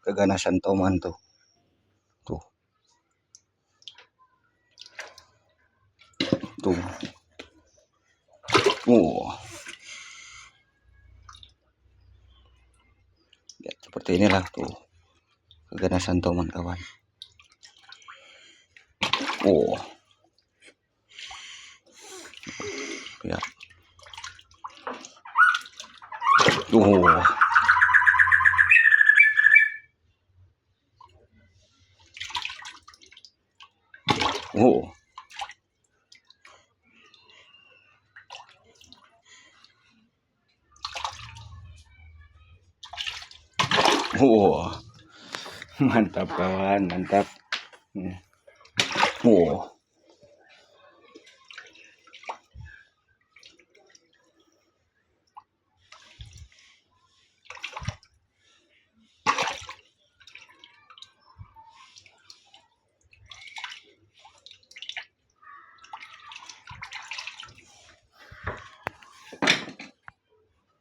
keganasan toman tuh. Tuh. Tuh. Lihat seperti inilah tuh keganasan toman kawan. Ya. Mantap kawan, mantap.